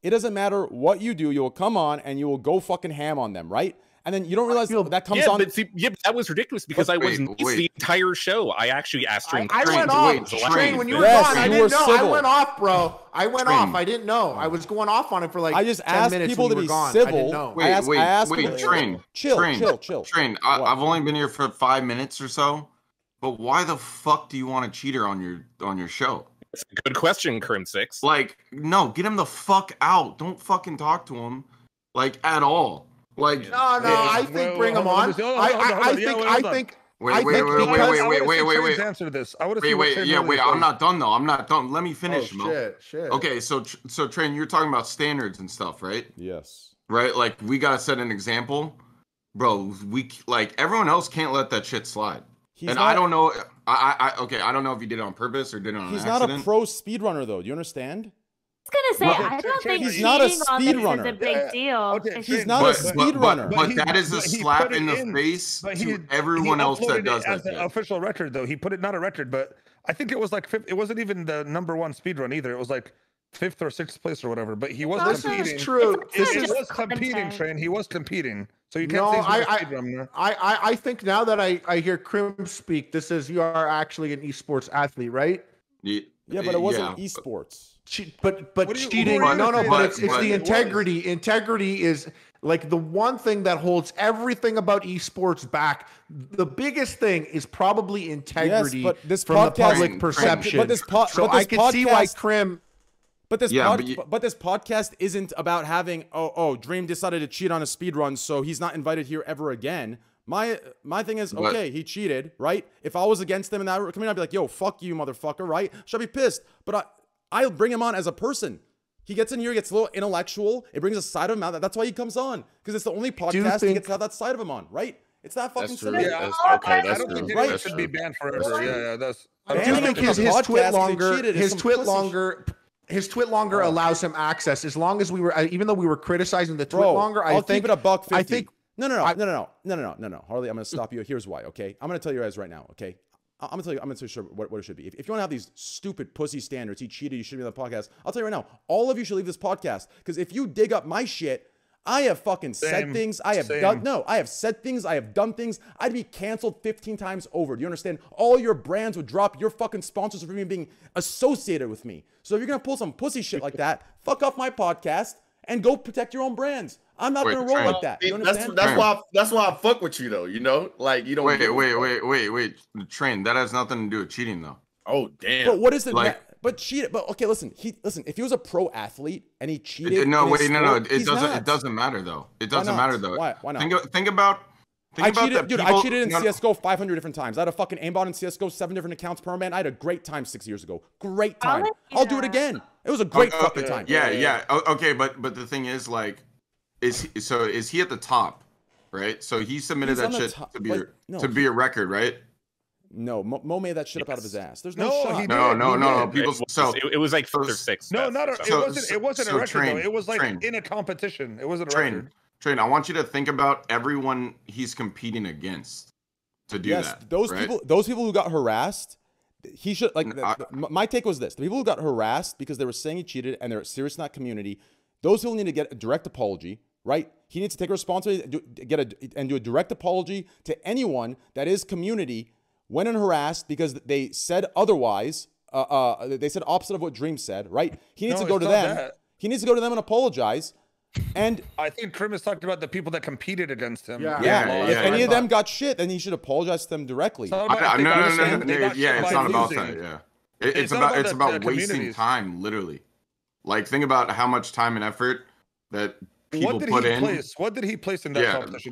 it doesn't matter what you do. You will come on and you will go fucking ham on them, right? And then you don't realize that comes on. But that was ridiculous because I was nice the entire show. I actually asked Train. I went off. Train, when you were gone, I didn't know. I went off, bro. I went off. I didn't know. I was going off on it for like 10 minutes. I just asked people to be civil. Wait, Train. Chill. Train, I've only been here for 5 minutes or so, but why the fuck do you want a cheater on your show? That's a good question, Crim6. Like, no, get him the fuck out. Don't fucking talk to him, like, at all. Like, no, I think bring him on. I think. Wait. Answer this. Wait. I'm not done though. I'm not done. Let me finish, Mo. Shit. Okay, so Train, you're talking about standards and stuff, right? Yes. Right, like we gotta set an example, bro. We like everyone else can't let that shit slide. I don't know. I don't know if he did it on purpose or did it on accident. He's not a pro speedrunner though. Do you understand? I was gonna say, I don't think he's not a speedrunner. Is a big deal. He's not a speedrunner. But that is a slap in the face to everyone else that does that. As an official record, though, he put it not a record, but I think it was like it wasn't even the #1 speedrun either. It was like 5th or 6th place or whatever. But he was competing. This is true. It was competing, Train. He was competing. So you can't say he's a speedrunner. I think now that I hear Crim speak, this is you are actually an esports athlete, right? Yeah, but it wasn't esports. But cheating, but it's the integrity. Integrity is like the one thing that holds everything about esports back. The biggest thing is probably integrity from the public perception. I can see why Crim. But this podcast isn't about having Dream decided to cheat on a speedrun, so he's not invited here ever again. My thing is, okay, he cheated, right? If I was against him in that community, I'd be like, yo, fuck you, motherfucker, right? Should I be pissed? But I'll bring him on as a person. He gets in here, he gets a little intellectual. It brings a side of him out. That's why he comes on. Because it's the only podcast he gets to have that side of him on, right? It's that fucking silly. Yeah, I don't think it should be banned forever. Yeah, that's. I do think his twit longer allows him access. As long as we were, even though we were criticizing the twit longer, I'll keep it $1.50. I think. No, Harley, I'm gonna stop you. Here's why. Okay, I'm gonna tell you guys right now. Okay, I'm gonna tell you what it should be. If you want to have these stupid pussy standards, he cheated, you shouldn't be on the podcast. I'll tell you right now, all of you should leave this podcast because if you dig up my shit, I have fucking said things. I have said things. I have done things. I'd be canceled 15 times over. Do you understand? All your brands would drop your fucking sponsors for even being associated with me. So if you're gonna pull some pussy shit like that, fuck off my podcast and go protect your own brands. I'm not gonna roll like that. You understand? That's why I fuck with you though. You know, like you don't. Wait. Train, that has nothing to do with cheating though. Oh damn. But what is it? Like, but cheat. But okay, listen. If he was a pro athlete and he cheated, no. It doesn't matter though. It doesn't matter though. Why not? Think about. I cheated in CS:GO 500 different times. I had a fucking aimbot in CS:GO 7 different accounts per man. I had a great time 6 years ago. Great time. I'll do it again. It was a great fucking time. Yeah. Okay, but the thing is, like, is he at the top, right? So he submitted that shit to be a record, right? No, Mo made that shit up out of his ass. There's no shot. No. People, it was like 5th or 6th. No, it wasn't a record though. It was like in a competition. It wasn't a record. Train, I want you to think about everyone he's competing against to do that. Those people who got harassed, he should my take was this: the people who got harassed because they were saying he cheated and they're serious in that community, those people need to get a direct apology, right? He needs to take responsibility, and do a direct apology to anyone that is community when harassed because they said otherwise. They said opposite of what Dream said, right? He needs to go to them. He needs to go to them and apologize. And I think Trim has talked about the people that competed against him. If any of them got shit, then he should apologize to them directly. No. Yeah, it's not about that. Yeah, it's about wasting time, literally. Like, think about how much time and effort that people put in. What did he place in that competition?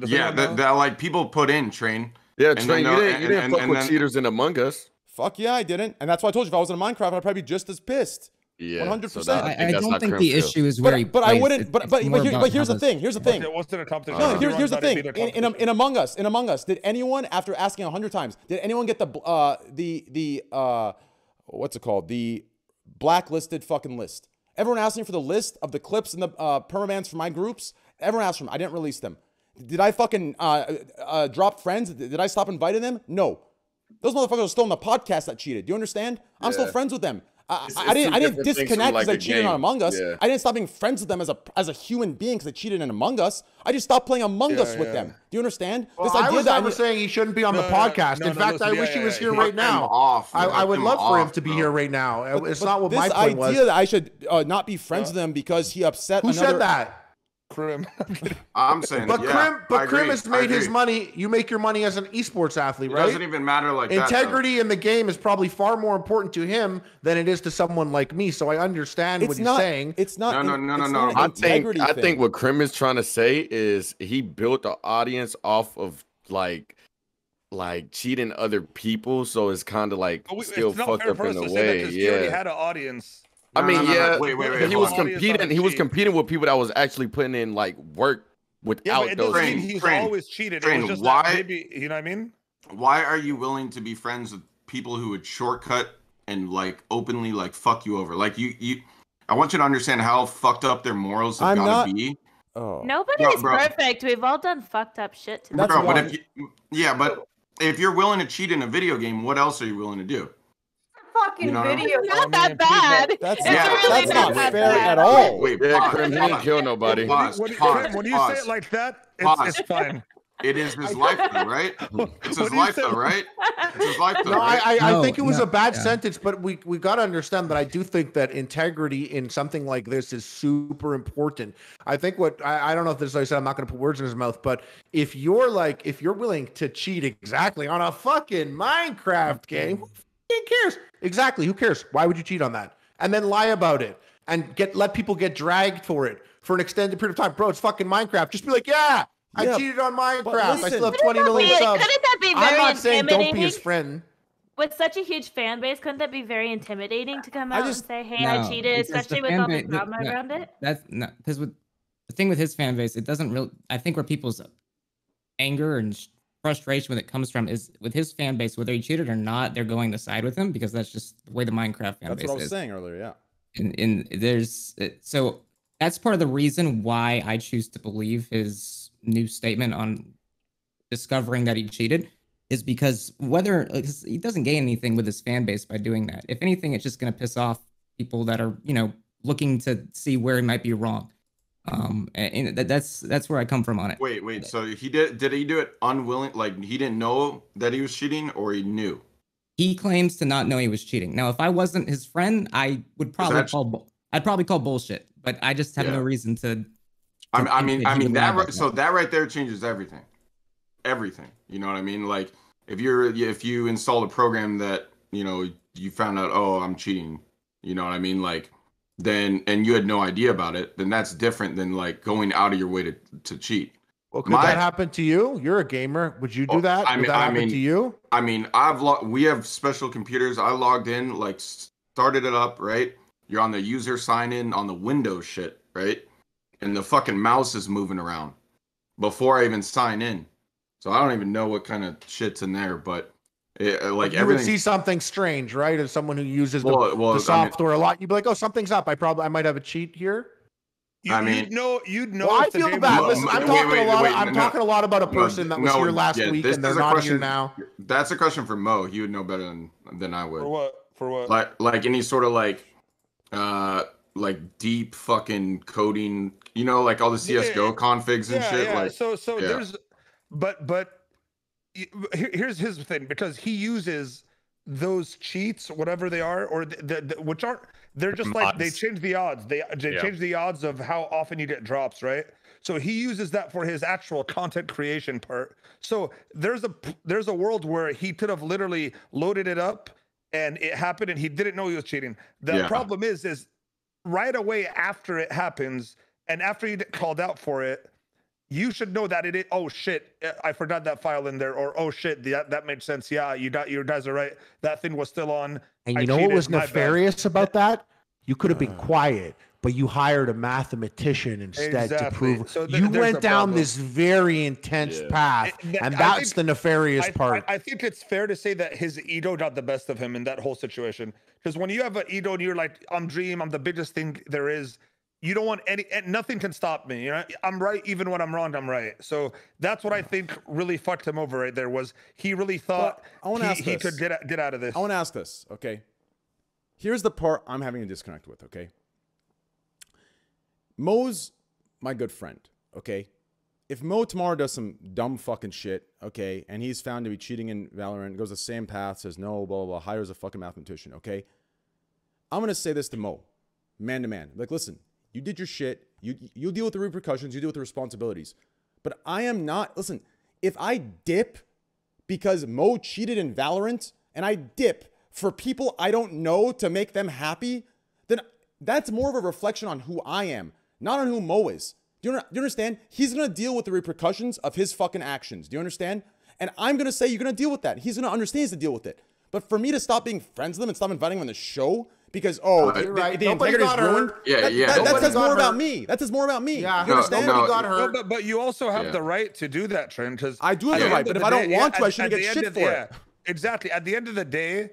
That like people put in, Train. Yeah, Train, you didn't fuck with cheaters in Among Us. Fuck yeah, I didn't. And that's why I told you if I was in Minecraft, I'd probably be just as pissed. Yeah, 100%. I don't think the issue is where but I wouldn't. But here's the thing. Here's the thing. It wasn't a competition. No, here's the thing. In Among Us, did anyone, after asking 100 times, did anyone get the what's it called? The blacklisted fucking list. Everyone asked me for the list of the clips and the permabans for my groups. Everyone asked for them. I didn't release them. Did I fucking drop friends? Did I stop inviting them? No. Those motherfuckers are still on the podcast that cheated. Do you understand? I'm still friends with them. I didn't disconnect because I cheated on Among Us. Yeah. I didn't stop being friends with them as a human being because I cheated in Among Us. I just stopped playing Among Us with them. Do you understand? Well, I was never saying he shouldn't be on the podcast. In fact, I wish he was here right now. I would love for him to be here right now. It's not what my point was. This idea that I should not be friends with him because he upset Who said that? Krim. I'm saying, Krim has made his money. You make your money as an esports athlete, right? It doesn't even matter like that. Integrity in the game is probably far more important to him than it is to someone like me. So I understand what you're saying. It's not. No. I think what Krim is trying to say is he built the audience off of like cheating other people, so it's kind of like still fucked up in a way. He already had an audience. I mean, wait, he was competing. He was competing with people that was actually putting in like work without it those. Doesn't mean he's always cheated. It was just that maybe, you know what I mean? Why are you willing to be friends with people who would shortcut and like openly like fuck you over? Like you I want you to understand how fucked up their morals have gotta be. Nobody's perfect. We've all done fucked up shit to but if you're willing to cheat in a video game, what else are you willing to do? Fucking video. Not that bad. That's not fair at all. Wait, Krim, he didn't kill nobody. When you say it like that, it's fine. It is his life, though, right? It's his life, though, right? It's his life, though. No, I think it was a bad sentence, but we got to understand that I do think that integrity in something like this is super important. I think I don't know if this, like I said, I'm not going to put words in his mouth, but if you're willing to cheat exactly on a fucking Minecraft game, who cares? Exactly. Who cares? Why would you cheat on that? And then lie about it and let people get dragged for it for an extended period of time. Bro, it's fucking Minecraft. Just be like, I cheated on Minecraft. I still have 20 million subs. Couldn't that be very I'm not saying intimidating? don't be his friend. With such a huge fan base, couldn't that be very intimidating to come out and say, hey, I cheated, especially with all the drama around it? That's not because the thing with his fan base, it doesn't really. I think where people's anger and frustration when it comes from is with his fan base, whether he cheated or not, they're going to side with him because that's just the way the Minecraft fan base is. That's what I was saying earlier, yeah. And so that's part of the reason why I choose to believe his new statement on discovering that he cheated is because he doesn't gain anything with his fan base by doing that. If anything, it's just going to piss off people that are, looking to see where he might be wrong. And that's where I come from on it. Wait. So did he do it unwilling? Like he didn't know that he was cheating, or he knew? He claims to not know he was cheating. Now, if I wasn't his friend, I would probably call bullshit. But I just have no reason to. I mean that right there changes everything. Everything. You know what I mean? Like if you install a program that you found out, oh, I'm cheating. You know what I mean? Like. Then and you had no idea about it, then that's different than like going out of your way to cheat. Well, could that happen to you? You're a gamer. Would you do that? Would that happen to you? I mean, we have special computers. I logged in, like started it up, right? You're on the user sign in on the Windows shit, right? And the fucking mouse is moving around before I even sign in. So I don't even know what kind of shit's in there, but you would see something strange, right? As someone who uses the software a lot, you'd be like, "Oh, something's up. I might have a cheat here." You'd know. Well, I feel bad. Listen, I'm talking a lot about a person that was here last week and they're not here now. That's a question for Mo. He would know better than I would. For what? Like any sort of like deep fucking coding. Like all the CS:GO configs and shit. Yeah. Like so there's, but. Here's his thing, because he uses those cheats, whatever they are, or which aren't, they're just like they change the odds. They change the odds of how often you get drops, right? So he uses that for his actual content creation part. So there's a world where he could have literally loaded it up and it happened and he didn't know he was cheating. The problem is right away after it happens and after you get called out for it, you should know that oh shit, I forgot that file in there, or oh shit, that makes sense. Yeah, you guys are right. That thing was still on. And you know what was nefarious about that? You could have been quiet, but you hired a mathematician instead to prove. So you went down this very intense path, and that's the nefarious part. I think it's fair to say that his ego got the best of him in that whole situation. Because when you have an ego and you're like, I'm Dream, I'm the biggest thing there is. You don't want nothing can stop me. I'm right. Even when I'm wrong, I'm right. So that's what I think really fucked him over right there, was he really thought he could get out of this. I want to ask this. Okay. Here's the part I'm having a disconnect with, okay? Mo's my good friend, okay? If Mo tomorrow does some dumb fucking shit, okay, and he's found to be cheating in Valorant, goes the same path, says no, blah, blah, blah, hires a fucking mathematician, okay? I'm going to say this to Mo, man to man. Like, listen, you did your shit. You deal with the repercussions. You deal with the responsibilities. But I am not, listen, if I dip because Mo cheated in Valorant and I dip for people I don't know to make them happy, then that's more of a reflection on who I am, not on who Mo is. Do you understand? He's going to deal with the repercussions of his fucking actions. Do you understand? And I'm going to say you're going to deal with that. He's going to understand he's to deal with it. But for me to stop being friends with him and stop inviting him on the show because, the integrity is ruined. That says more about me. That says more about me. Yeah, you understand? Got hurt. But you also have the right to do that, Trent. Because I do have the right, but if I don't want to, I shouldn't get shit for it. Exactly. At the end of the day,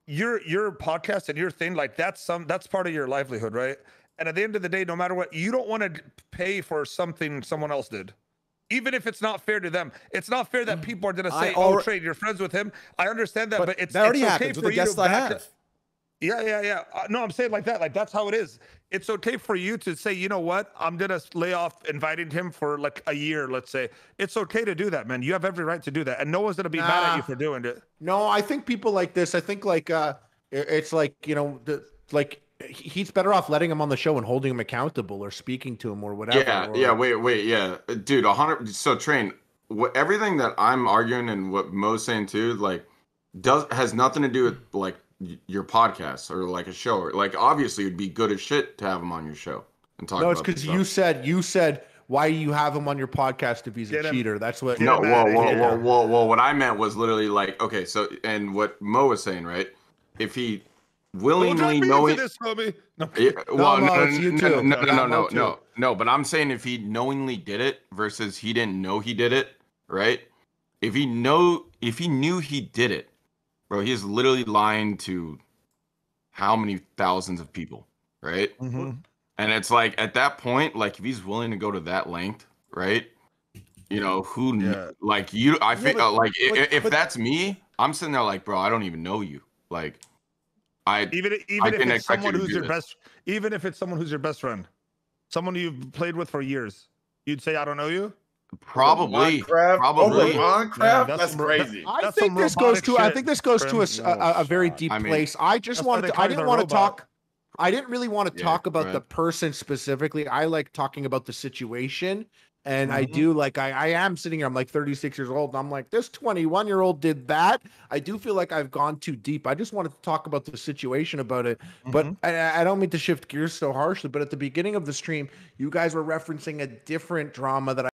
your podcast and your thing, like that's part of your livelihood, right? And at the end of the day, no matter what, you don't want to pay for something someone else did. Even if it's not fair to them. It's not fair that people are going to say, Trey, you're friends with him. I understand that, but that already okay happens with the guests I have. Yeah. No, I'm saying like that. Like, that's how it is. It's okay for you to say, you know what? I'm going to lay off inviting him for like a year, let's say. It's okay to do that, man. You have every right to do that. And no one's going to be mad at you for doing it. No, I think people like this. I think like it's like, you know, he's better off letting him on the show and holding him accountable or speaking to him or whatever. Wait, dude, 100. So Train, everything that I'm arguing and what Mo's saying too, like, has nothing to do with like your podcast or like a show. Like, obviously, it'd be good as shit to have him on your show and talk. No, it's because you said why you have him on your podcast if he's a cheater. That's what. No, whoa. What I meant was literally like, okay, so and what Mo was saying, right? If he willingly knowing this, homie. No, but I'm saying if he knowingly did it versus he didn't know he did it, right? If he knew he did it, bro, he's literally lying to how many thousands of people, right? Mm-hmm. And it's like at that point, like if he's willing to go to that length, right? You know, like you, I feel like if that's me, I'm sitting there like, bro, I don't even know you, like. Even if it's someone who's your best, even if it's someone who's your best friend, someone you've played with for years, you'd say, I don't know you. Probably. That's crazy. I think this goes to a very deep place. I didn't really want to talk about the person specifically. I like talking about the situation. And I do, like, I am sitting here, I'm like 36 years old, and I'm like, this 21-year-old did that. I do feel like I've gone too deep. I just wanted to talk about the situation about it. But I don't mean to shift gears so harshly, but at the beginning of the stream, you guys were referencing a different drama that